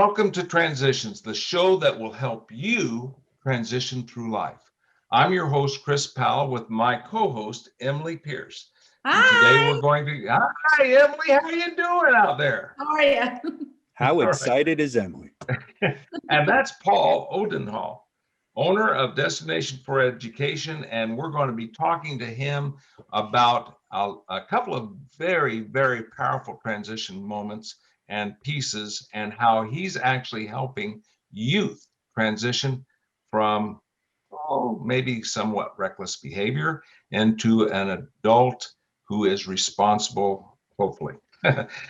welcome to Transitions, the show that will help you transition through life. I'm your host, Chris Powell, with my co-host, Emily Pierce. And today Hi. we're going to, hi, Emily, how are you doing out there? How are you? How All right. excited is Emily? And that's Paul Odenhall, owner of Destination for Education. And we're going to be talking to him about a couple of very, very powerful transition moments and pieces, and how he's actually helping youth transition from maybe somewhat reckless behavior into an adult who is responsible, hopefully.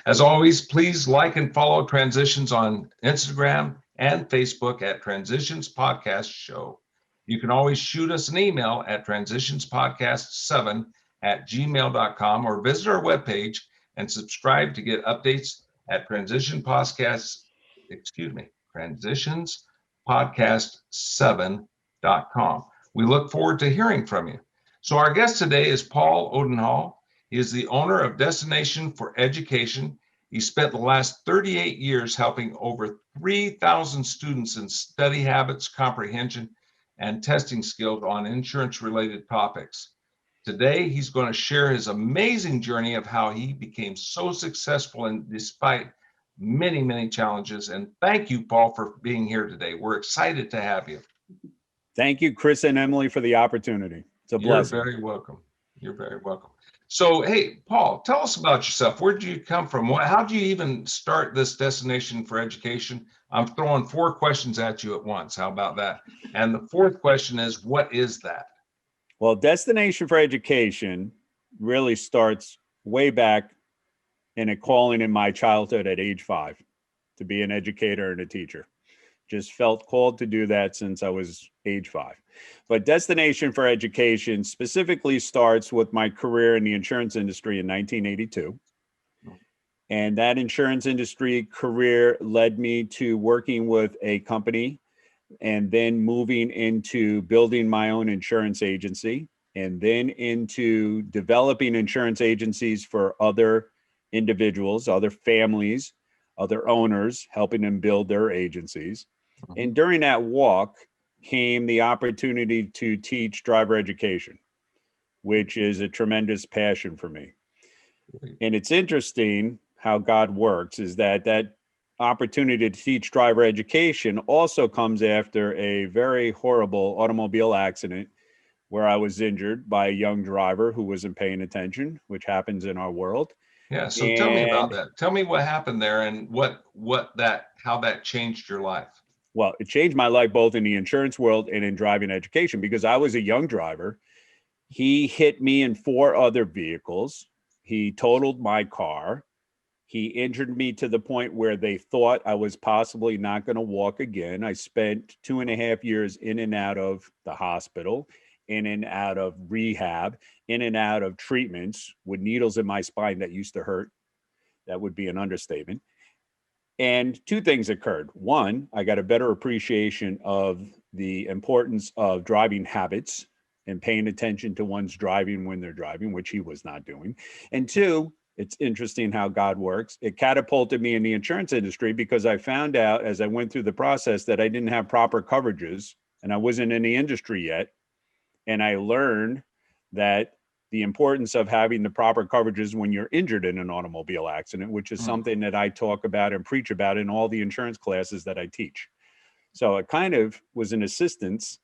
As always, please like and follow Transitions on Instagram and Facebook at Transitions Podcast Show. You can always shoot us an email at transitionspodcast7@gmail.com or visit our webpage and subscribe to get updates at transitionspodcast7.com. We look forward to hearing from you. So our guest today is Paul Odenhall. He is the owner of Destination for Education. He spent the last 38 years helping over 3,000 students in study habits, comprehension, and testing skills on insurance-related topics. Today, he's going to share his amazing journey of how he became so successful and despite many, many challenges. And thank you, Paul, for being here today. We're excited to have you. Thank you, Chris and Emily, for the opportunity. It's a blessing. You're very welcome. You're very welcome. So, hey, Paul, tell us about yourself. Where did you come from? How did you even start this Destination for Education? I'm throwing 4 questions at you at once. How about that? And the 4th question is, what is that? Well, Destination for Education really starts way back in a calling in my childhood at age 5 to be an educator and a teacher. Just felt called to do that since I was age 5. But Destination for Education specifically starts with my career in the insurance industry in 1982. And that insurance industry career led me to working with a company and then moving into building my own insurance agency and then into developing insurance agencies for other individuals, other families, other owners, helping them build their agencies. And during that walk came the opportunity to teach driver education, which is a tremendous passion for me. And it's interesting how God works, is that opportunity to teach driver education also comes after a very horrible automobile accident where I was injured by a young driver who wasn't paying attention, which happens in our world. Yeah, so tell me about that. Tell me what happened there and how that changed your life. Well, it changed my life both in the insurance world and in driving education because I was a young driver. He hit me and 4 other vehicles. He totaled my car. He injured me to the point where they thought I was possibly not going to walk again. I spent 2.5 years in and out of the hospital, in and out of rehab, in and out of treatments with needles in my spine that used to hurt. That would be an understatement. And 2 things occurred. One, I got a better appreciation of the importance of driving habits and paying attention to one's driving when they're driving, which he was not doing. And 2, it's interesting how God works. It catapulted me in the insurance industry because I found out as I went through the process that I didn't have proper coverages and I wasn't in the industry yet. And I learned that the importance of having the proper coverages when you're injured in an automobile accident, which is something that I talk about and preach about in all the insurance classes that I teach. So it kind of was an assistance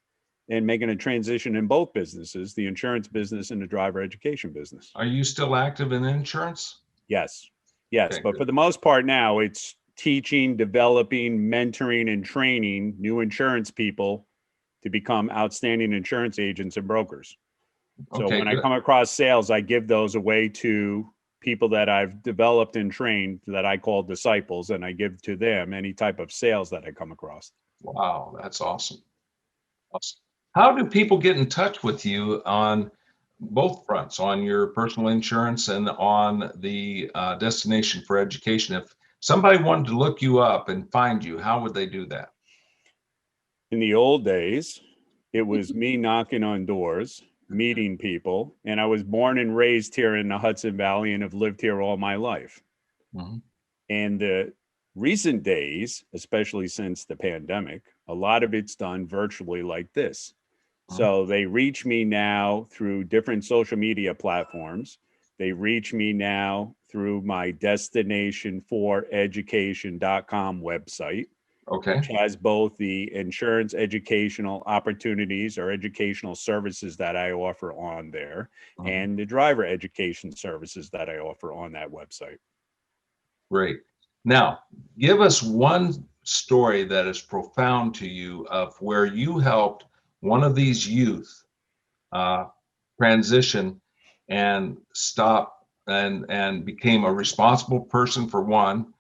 in making a transition in both businesses, the insurance business and the driver education business. Are you still active in insurance? Yes. Okay, But good. for the most part now, it's teaching, developing, mentoring, and training new insurance people to become outstanding insurance agents and brokers. So Okay, when good. I come across sales, I give those away to people that I've developed and trained that I call disciples, and I give to them any type of sales that I come across. Wow, that's awesome. Awesome. How do people get in touch with you on both fronts, on your personal insurance and on the Destination for Education? If somebody wanted to look you up and find you, how would they do that? In the old days, it was me knocking on doors, meeting people, and I was born and raised here in the Hudson Valley and have lived here all my life. Mhm. And the Recent days, especially since the pandemic, a lot of it's done virtually like this. So they reach me now through different social media platforms. They reach me now through my destination4education.com website, Okay. which has both the insurance educational opportunities or educational services that I offer on there Mhm. and the driver education services that I offer on that website. Great. Now, give us one story that is profound to you of where you helped one of these youth uh, transition and stop and became a responsible person for one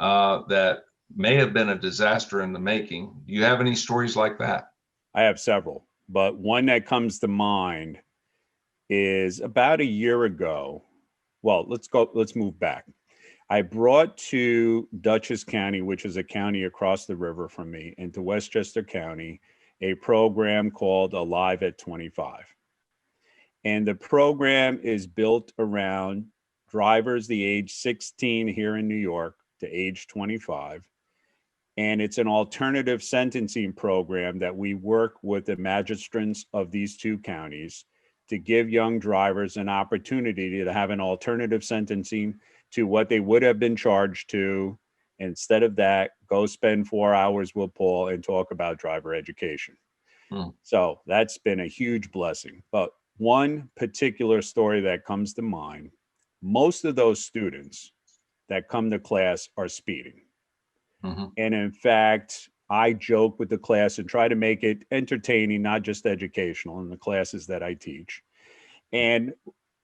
that may have been a disaster in the making. Do you have any stories like that? I have several, but one that comes to mind is about a year ago. Well, let's move back. I brought to Dutchess County, which is a county across the river from me, into Westchester County, a program called Alive at 25. And the program is built around drivers the age 16 here in New York to age 25. And it's an alternative sentencing program that we work with the magistrates of these two counties to give young drivers an opportunity to have an alternative sentencing to what they would have been charged to. Instead of that, go spend 4 hours with Paul and talk about driver education. Hmm. So that's been a huge blessing. But one particular story that comes to mind, most of those students that come to class are speeding. Mhm. And in fact, I joke with the class and try to make it entertaining, not just educational in the classes that I teach. And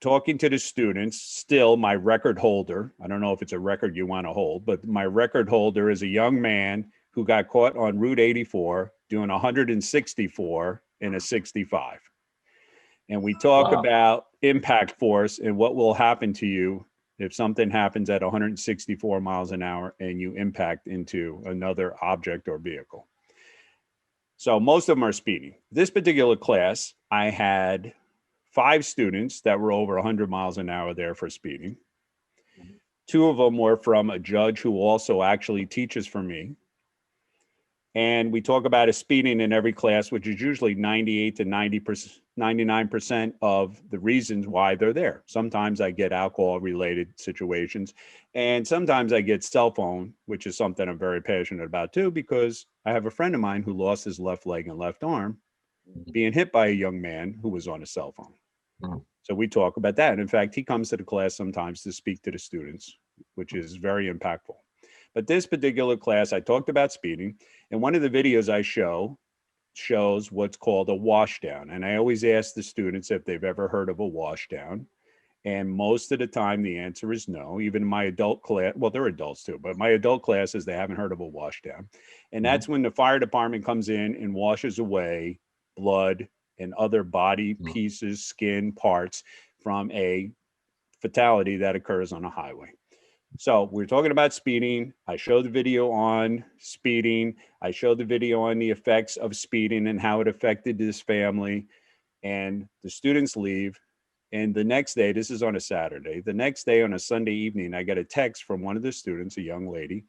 talking to the students, still my record holder, I don't know if it's a record you want to hold, but my record holder is a young man who got caught on Route 84 doing 164 in a 65. And we talk Wow. about impact force and what will happen to you if something happens at 164 miles an hour and you impact into another object or vehicle. So most of them are speeding. This particular class, I had 5 students that were over 100 miles an hour there for speeding. 2 of them were from a judge who also actually teaches for me. And we talk about a speeding in every class, which is usually 98 to 90%, 99% of the reasons why they're there. Sometimes I get alcohol related situations, and sometimes I get cell phone, which is something I'm very passionate about too, because I have a friend of mine who lost his left leg and left arm being hit by a young man who was on a cell phone. Mhm. So we talk about that. And in fact, he comes to the class sometimes to speak to the students, which is very impactful. But this particular class, I talked about speeding, and one of the videos I shows what's called a washdown. And I always ask the students if they've ever heard of a washdown. And most of the time, the answer is no. Even in my adult class, well, they're adults too, but my adult classes, they haven't heard of a washdown. And that's when the fire department comes in and washes away blood and other body Mhm. pieces, skin parts from a fatality that occurs on a highway. So we're talking about speeding. I showed the video on speeding. I showed the video on the effects of speeding and how it affected this family. And the students leave. And the next day, this is on a Saturday, the next day on a Sunday evening, I get a text from one of the students, a young lady,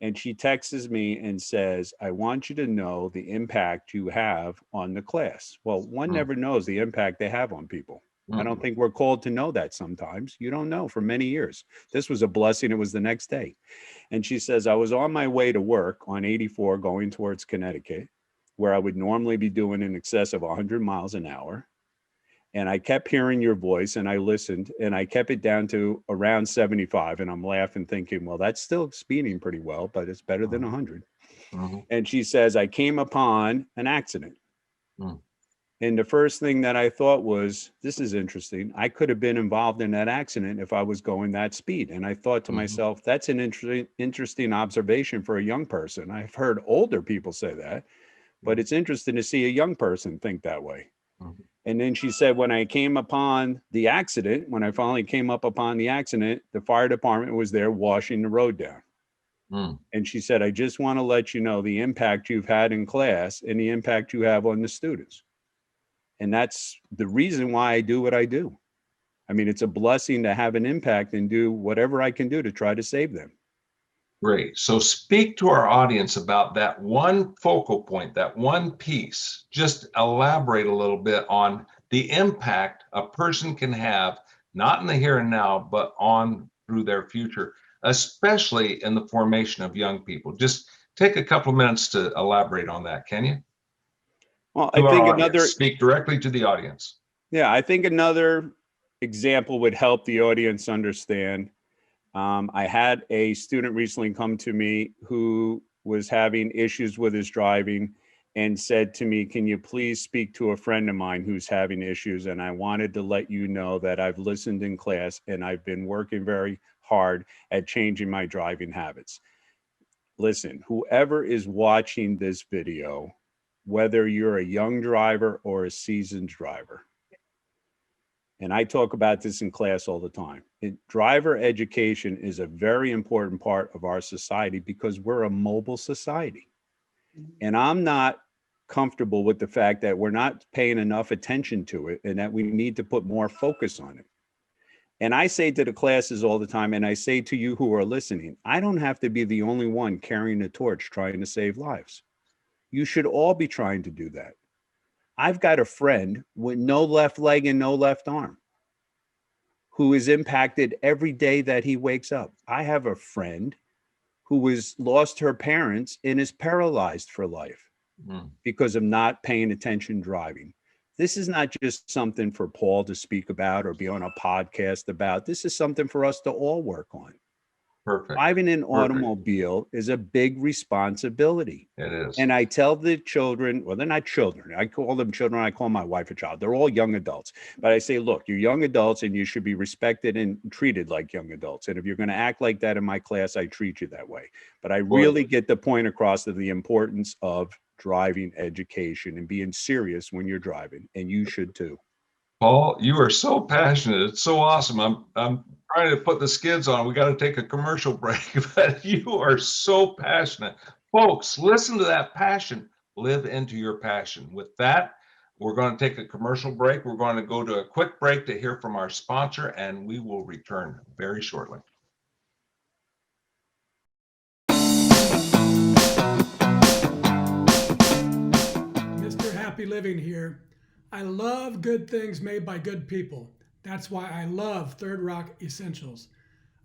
and she texts me and says, I want you to know the impact you have on the class. Well, one Mhm. never knows the impact they have on people. I don't Mhm. think we're called to know that sometimes. You don't know for many years. This was a blessing. It was the next day. And she says, I was on my way to work on 84 going towards Connecticut, where I would normally be doing in excess of 100 miles an hour. And I kept hearing your voice and I listened and I kept it down to around 75. And I'm laughing, thinking, well, that's still speeding pretty well, but it's better than 100. Mhm. And she says, I came upon an accident. Mhm. And the first thing that I thought was, this is interesting. I could have been involved in that accident if I was going that speed. And I thought to Mhm. myself, that's an interesting observation for a young person. I've heard older people say that, but it's interesting to see a young person think that way. Mhm. And then she said, when I came upon the accident, when I finally came up upon the accident, the fire department was there washing the road down. Mhm. And she said, I just want to let you know the impact you've had in class and the impact you have on the students. And that's the reason why I do what I do. I mean, it's a blessing to have an impact and do whatever I can do to try to save them. Great. So speak to our audience about that one focal point, that one piece. Just elaborate a little bit on the impact a person can have, not in the here and now, but on through their future, especially in the formation of young people. Just take a couple of minutes to elaborate on that, can you? Well, I To our think audience, another, speak directly to the audience. yeah, I think another example would help the audience understand. I had a student recently come to me who was having issues with his driving and said to me, "Can you please speak to a friend of mine who's having issues?" And I wanted to let you know that I've listened in class and I've been working very hard at changing my driving habits. Listen, whoever is watching this video, whether you're a young driver or a seasoned driver, and I talk about this in class all the time. Driver education is a very important part of our society because we're a mobile society. And I'm not comfortable with the fact that we're not paying enough attention to it and that we need to put more focus on it. And I say to the classes all the time, and I say to you who are listening, I don't have to be the only one carrying a torch trying to save lives. You should all be trying to do that. I've got a friend with no left leg and no left arm who is impacted every day that he wakes up. I have a friend who has lost her parents and is paralyzed for life because of not paying attention driving. This is not just something for Paul to speak about or be on a podcast about. This is something for us to all work on. Perfect. Driving an Perfect. automobile is a big responsibility. It is. And I tell the children, well, they're not children. I call them children. I call my wife a child. They're all young adults. But I say, look, you're young adults and you should be respected and treated like young adults. And if you're going to act like that in my class, I treat you that way. But I really get the point across of the importance of driving education and being serious when you're driving. And you should too. Paul, you are so passionate. It's so awesome. I'm trying to put the skids on. We got to take a commercial break, but you are so passionate. Folks, listen to that passion. Live into your passion. With that, we're going to take a commercial break. We're going to go to a quick break to hear from our sponsor, and we will return very shortly. Mr. Happy Living here. I love good things made by good people. That's why I love Third Rock Essentials,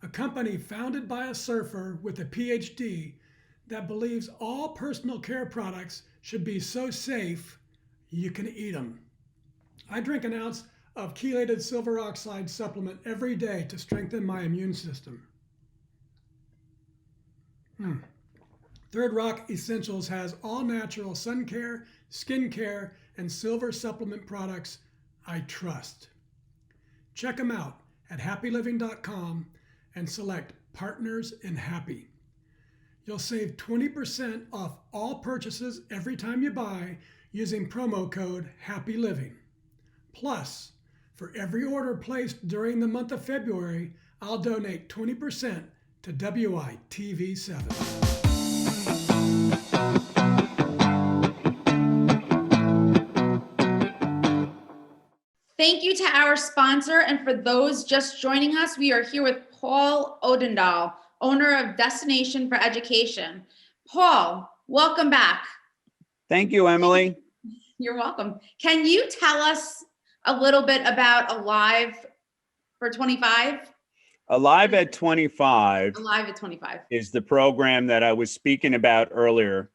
a company founded by a surfer with a PhD that believes all personal care products should be so safe you can eat them. I drink an ounce of chelated silver oxide supplement every day to strengthen my immune system. Third Rock Essentials has all natural sun care, skin care, and silver supplement products I trust. Check them out at happyliving.com and select Partners in Happy. You'll save 20% off all purchases every time you buy using promo code HAPPYLIVING. Plus, for every order placed during the month of February, I'll donate 20% to WYTV7. Thank you to our sponsor, and for those just joining us, we are here with Paul Odendahl, owner of Destination for Education. Paul, welcome back. Thank you, Emily. You're welcome. Can you tell us a little bit about Alive for 25? Alive at 25. Alive at 25 is the program that I was speaking about earlier.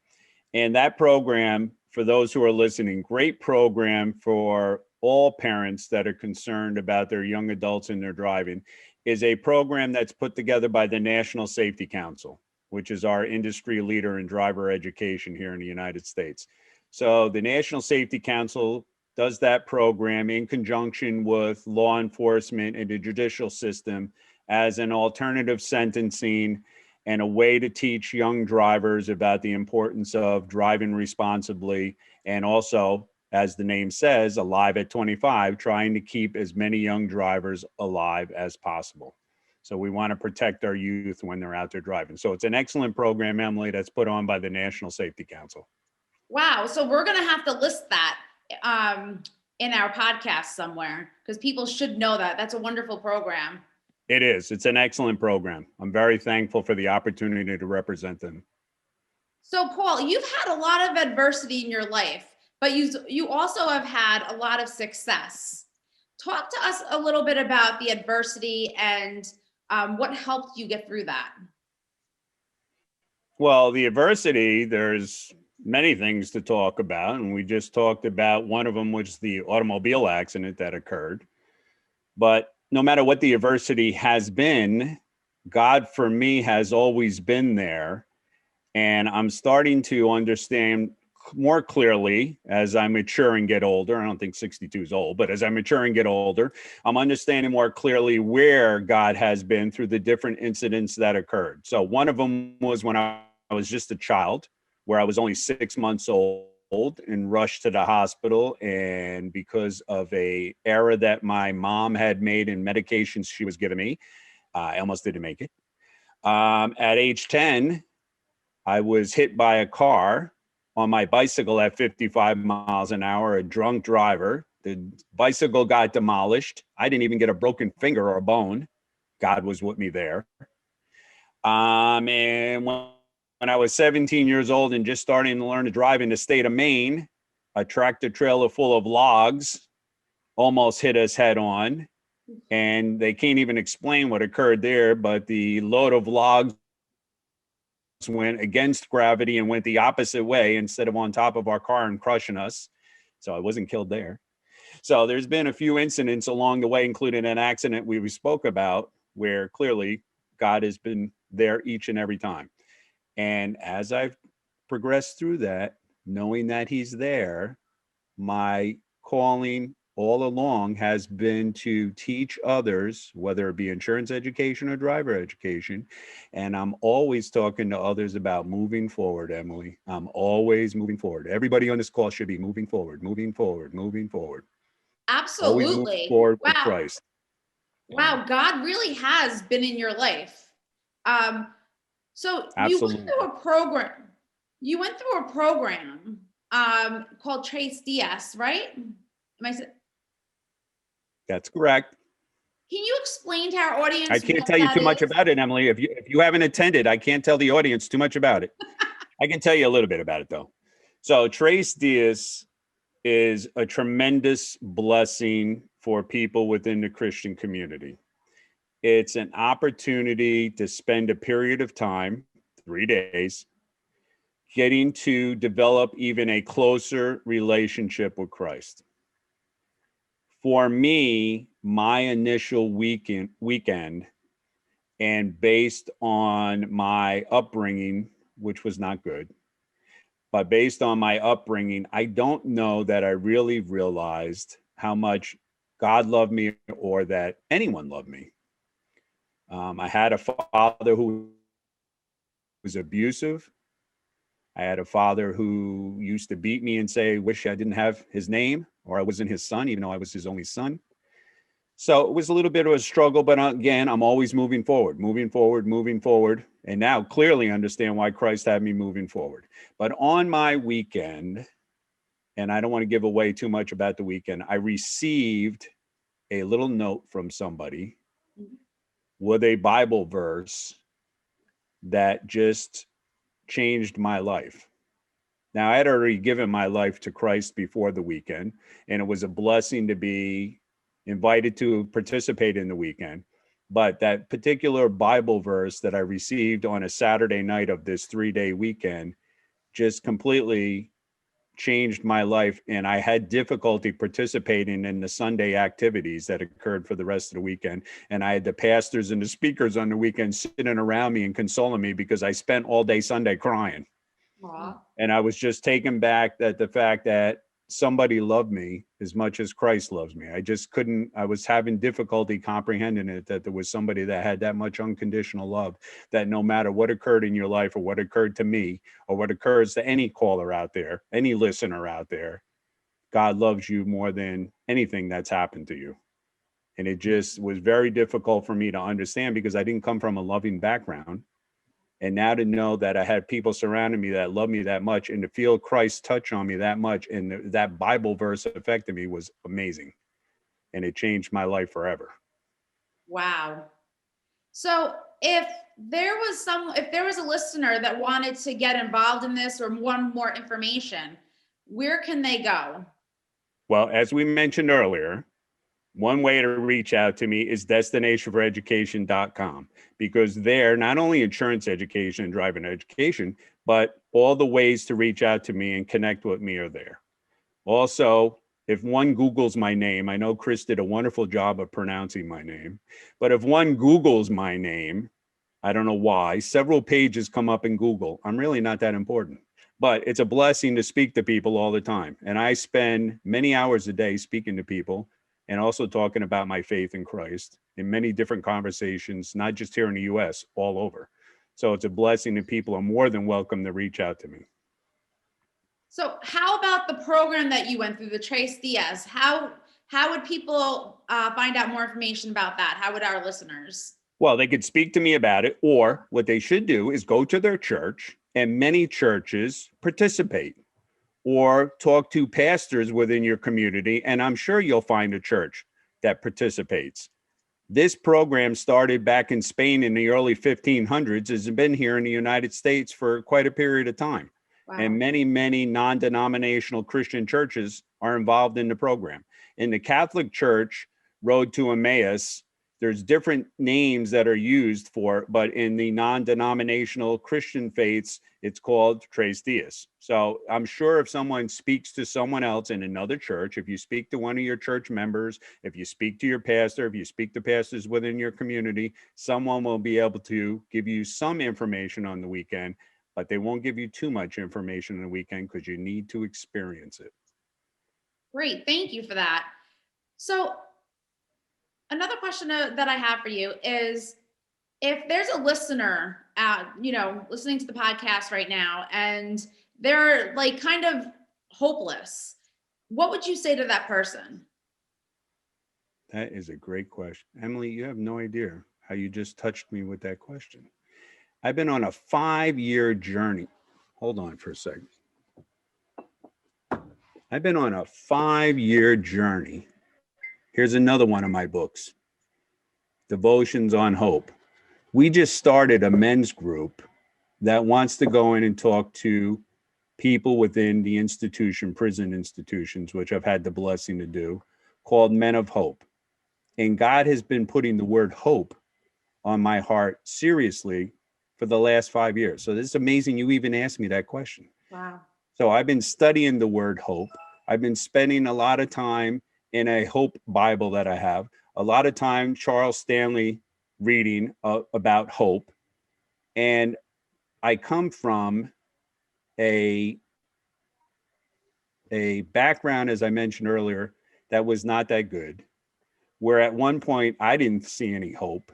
And that program, for those who are listening, great program for all parents that are concerned about their young adults and their driving, is a program that's put together by the National Safety Council, which is our industry leader in driver education here in the United States. So the National Safety Council does that program in conjunction with law enforcement and the judicial system as an alternative sentencing and a way to teach young drivers about the importance of driving responsibly, and also, as the name says, Alive at 25, trying to keep as many young drivers alive as possible. So we want to protect our youth when they're out there driving. So it's an excellent program, Emily, that's put on by the National Safety Council. Wow. So we're going to have to list that in our podcast somewhere because people should know that. That's a wonderful program. It is. It's an excellent program. I'm very thankful for the opportunity to represent them. So, Paul, you've had a lot of adversity in your life, but you also have had a lot of success. Talk to us a little bit about the adversity and what helped you get through that. Well, the adversity, there's many things to talk about. And we just talked about one of them, was the automobile accident that occurred. But no matter what the adversity has been, God for me has always been there. And I'm starting to understand more clearly as I mature and get older. I don't think 62 is old, but as I mature and get older, I'm understanding more clearly where God has been through the different incidents that occurred. So one of them was when I was just a child, where I was only 6 months old and rushed to the hospital. And because of a error that my mom had made in medications she was giving me, I almost didn't make it. At age 10, I was hit by a car on my bicycle at 55 miles an hour, a drunk driver. The bicycle got demolished. I didn't even get a broken finger or a bone. God was with me there. And when I was 17 years old and just starting to learn to drive in the state of Maine, a tractor trailer full of logs almost hit us head on. And they can't even explain what occurred there, but the load of logs went against gravity and went the opposite way instead of on top of our car and crushing us. So I wasn't killed there. So there's been a few incidents along the way, including an accident we spoke about, where clearly God has been there each and every time. And as I've progressed through that, knowing that he's there, my calling all along has been to teach others, whether it be insurance education or driver education. And I'm always talking to others about moving forward, Emily. I'm always moving forward. Everybody on this call should be moving forward, moving forward, moving forward. Always moving Absolutely. forward with Wow. Christ. Wow, God really has been in your life. So Absolutely. you went through a program. You went through a program called Trace DS, right? That's correct. Can you explain to our audience? I can't what tell you that too much is? about it, Emily. If you haven't attended, I can't tell the audience too much about it. I can tell you a little bit about it though. So Trace Diaz is a tremendous blessing for people within the Christian community. It's an opportunity to spend a period of time, 3 days, getting to develop even a closer relationship with Christ. For me, my initial weekend, and based on my upbringing, which was not good, but based on my upbringing, I don't know that I really realized how much God loved me or that anyone loved me. I had a father who was abusive. I had a father who used to beat me and say, wish I didn't have his name or I wasn't his son, even though I was his only son. So it was a little bit of a struggle, but again, I'm always moving forward, moving forward, moving forward. And now clearly understand why Christ had me moving forward. But on my weekend, and I don't want to give away too much about the weekend, I received a little note from somebody with a Bible verse that just changed my life. Now, I had already given my life to Christ before the weekend, and it was a blessing to be invited to participate in the weekend. But that particular Bible verse that I received on a Saturday night of this 3-day weekend just completely changed my life. And I had difficulty participating in the Sunday activities that occurred for the rest of the weekend. And I had the pastors and the speakers on the weekend sitting around me and consoling me because I spent all day Sunday crying. Aww. And I was just taken back that the fact that somebody loved me as much as Christ loves me. I just couldn't, I was having difficulty comprehending it, that there was somebody that had that much unconditional love, that no matter what occurred in your life or what occurred to me or what occurs to any caller out there, any listener out there, God loves you more than anything that's happened to you. And it just was very difficult for me to understand because I didn't come from a loving background. And now to know that I had people surrounding me that love me that much and to feel Christ touch on me that much and that Bible verse affected me was amazing. And it changed my life forever. Wow. So if there was a listener that wanted to get involved in this or want more information, where can they go? Well, as we mentioned earlier, one way to reach out to me is destinationforeducation.com, because there, not only insurance education and driving education, but all the ways to reach out to me and connect with me are there. Also, if one Googles my name, I know Chris did a wonderful job of pronouncing my name, but if one Googles my name, I don't know why, several pages come up in Google. I'm really not that important, but it's a blessing to speak to people all the time. And I spend many hours a day speaking to people and also talking about my faith in Christ in many different conversations, not just here in the US, all over. So it's a blessing that people are more than welcome to reach out to me. So how about the program that you went through, the Trace Diaz? How would people find out more information about that? How would our listeners? Well, they could speak to me about it, or what they should do is go to their church, and many churches participate, or talk to pastors within your community, and I'm sure you'll find a church that participates. This program started back in Spain in the early 1500s, has been here in the United States for quite a period of time. Wow. And many, many non-denominational Christian churches are involved in the program. In the Catholic Church, Road to Emmaus, there's different names that are used for, but in the non-denominational Christian faiths, it's called Tres Dias. So I'm sure if someone speaks to someone else in another church, if you speak to one of your church members, if you speak to your pastor, if you speak to pastors within your community, someone will be able to give you some information on the weekend, but they won't give you too much information on the weekend because you need to experience it. Great, thank you for that. So another question that I have for you is, if there's a listener listening to the podcast right now and they're like kind of hopeless, what would you say to that person? That is a great question. Emily, you have no idea how you just touched me with that question. I've been on a 5-year journey. Hold on for a second. I've been on a 5-year journey. Here's another one of my books, Devotions on Hope. We just started a men's group that wants to go in and talk to people within the institution, prison institutions, which I've had the blessing to do, called Men of Hope. And God has been putting the word hope on my heart seriously for the last 5 years. So this is amazing you even asked me that question. Wow. So I've been studying the word hope. I've been spending a lot of time in a hope Bible that I have, a lot of time Charles Stanley reading about hope. And I come from a background, as I mentioned earlier, that was not that good, where at one point I didn't see any hope.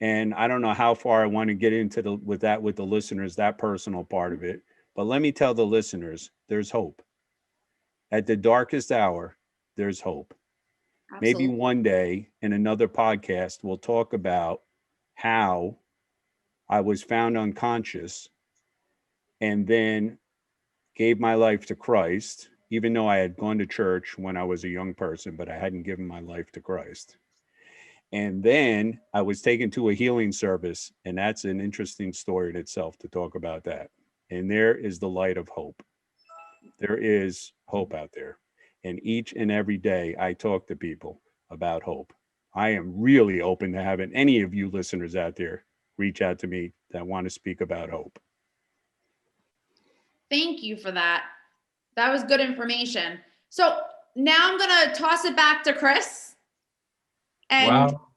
And I don't know how far I want to get into with the listeners, that personal part of it. But let me tell the listeners, there's hope. At the darkest hour, there's hope. Absolutely. Maybe one day in another podcast, we'll talk about how I was found unconscious and then gave my life to Christ, even though I had gone to church when I was a young person, but I hadn't given my life to Christ. And then I was taken to a healing service, and that's an interesting story in itself to talk about that. And there is the light of hope. There is hope out there. And each and every day I talk to people about hope. I am really open to having any of you listeners out there reach out to me that want to speak about hope. Thank you for that. That was good information. So now I'm going to toss it back to Chris. And Wow.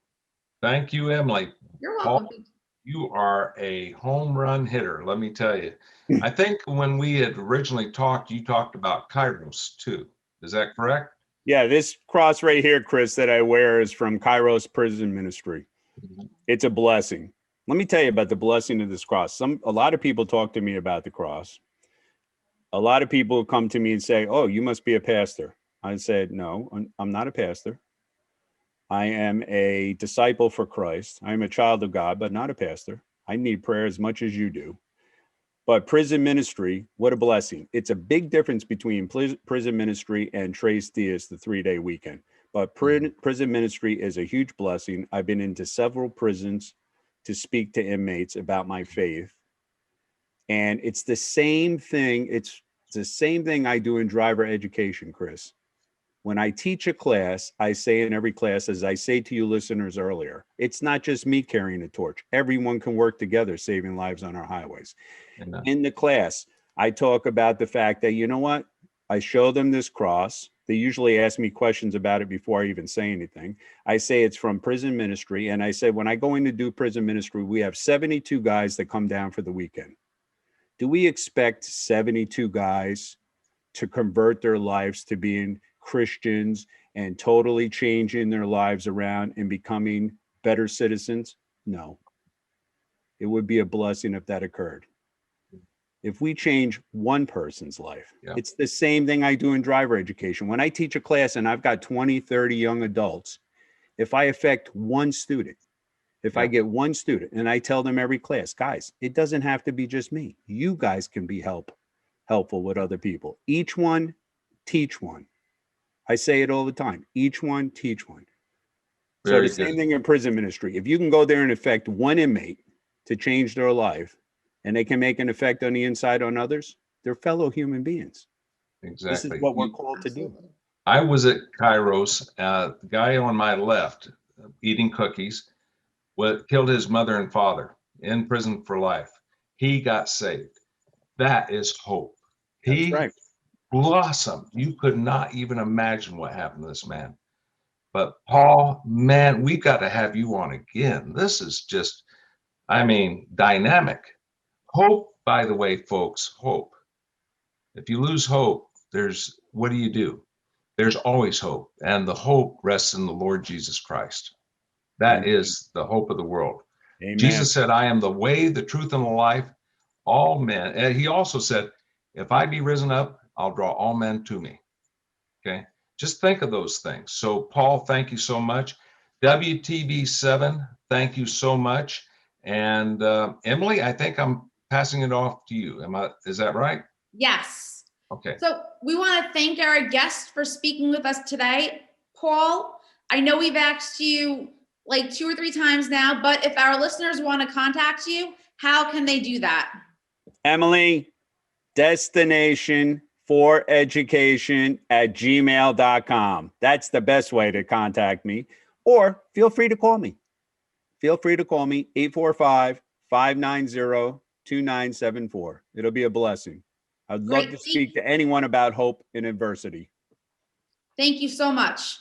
Thank you, Emily. You're welcome. Paul, you are a home run hitter, let me tell you. I think when we had originally talked, you talked about Kairos too. Is that correct? Yeah, this cross right here, Chris, that I wear is from Kairos Prison Ministry. It's a blessing. Let me tell you about the blessing of this cross. A lot of people talk to me about the cross. A lot of people come to me and say, "Oh, you must be a pastor." I said, "No, I'm not a pastor. I am a disciple for Christ. I'm a child of God, but not a pastor. I need prayer as much as you do." But prison ministry, what a blessing. It's a big difference between prison ministry and Tres Dias, the 3-day weekend. But prison ministry is a huge blessing. I've been into several prisons to speak to inmates about my faith. And it's the same thing. It's the same thing I do in driver education, Chris. When I teach a class, I say in every class, as I say to you listeners earlier, it's not just me carrying a torch. Everyone can work together, saving lives on our highways. Amen. In the class, I talk about the fact that, you know what? I show them this cross. They usually ask me questions about it before I even say anything. I say it's from prison ministry. And I said, when I go in to do prison ministry, we have 72 guys that come down for the weekend. Do we expect 72 guys to convert their lives to being Christians and totally changing their lives around and becoming better citizens? No. It would be a blessing if that occurred. If we change one person's life, it's the same thing I do in driver education. When I teach a class and I've got 20, 30 young adults, if I affect one student, if I get one student and I tell them every class, guys, it doesn't have to be just me. You guys can be helpful with other people. Each one, teach one. I say it all the time. Each one, teach one. Very so the same good. thing in prison ministry. If you can go there and affect one inmate to change their life, and they can make an effect on the inside on others, they're fellow human beings. Exactly. This is what we're called to do. I was at Kairos. The guy on my left, eating cookies, killed his mother and father in prison for life. He got saved. That is hope. He blossomed. You could not even imagine what happened to this man. But Paul, man, we've got to have you on again. This is just, I mean, dynamic. Hope, by the way, folks, hope. If you lose hope, what do? There's always hope. And the hope rests in the Lord Jesus Christ. That is the hope of the world. Amen. Jesus said, I am the way, the truth, and the life. All men. And he also said, if I be risen up, I'll draw all men to me. Okay. Just think of those things. So, Paul, thank you so much. WTV7, thank you so much. And Emily, I think I'm passing it off to you. Is that right? Yes. Okay. So we want to thank our guest for speaking with us today. Paul, I know we've asked you like 2 or 3 times now, but if our listeners want to contact you, how can they do that? Emily, destinationforeducation@gmail.com. That's the best way to contact me. Or feel free to call me. Feel free to call me, 845-590-2974. It'll be a blessing. I'd love to speak to anyone about hope in adversity. Thank you so much.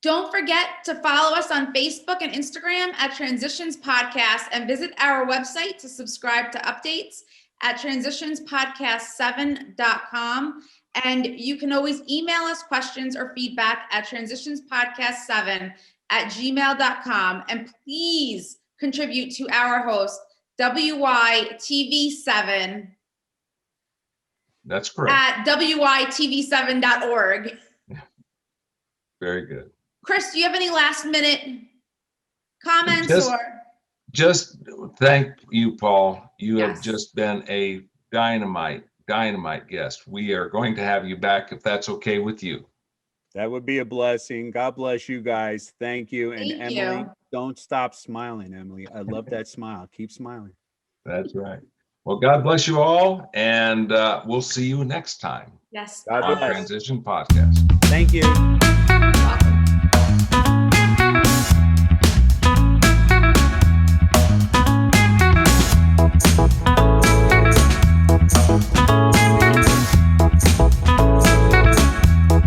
Don't forget to follow us on Facebook and Instagram at Transitions Podcast and visit our website to subscribe to updates at transitionspodcast7.com. And you can always email us questions or feedback at transitionspodcast7@gmail.com. And please contribute to our host, WYTV7. That's correct. At WYTV7.org. Very good. Chris, do you have any last minute comments Just thank you, Paul. You have just been a dynamite guest. We are going to have you back if that's okay with you. That would be a blessing. God bless you guys. Thank you. And Thank Emily, you. Don't stop smiling, Emily. I love that smile. Keep smiling. That's right. Well, God bless you all. And we'll see you next time. Yes. God on bless. Transition Podcast. Thank you. Welcome.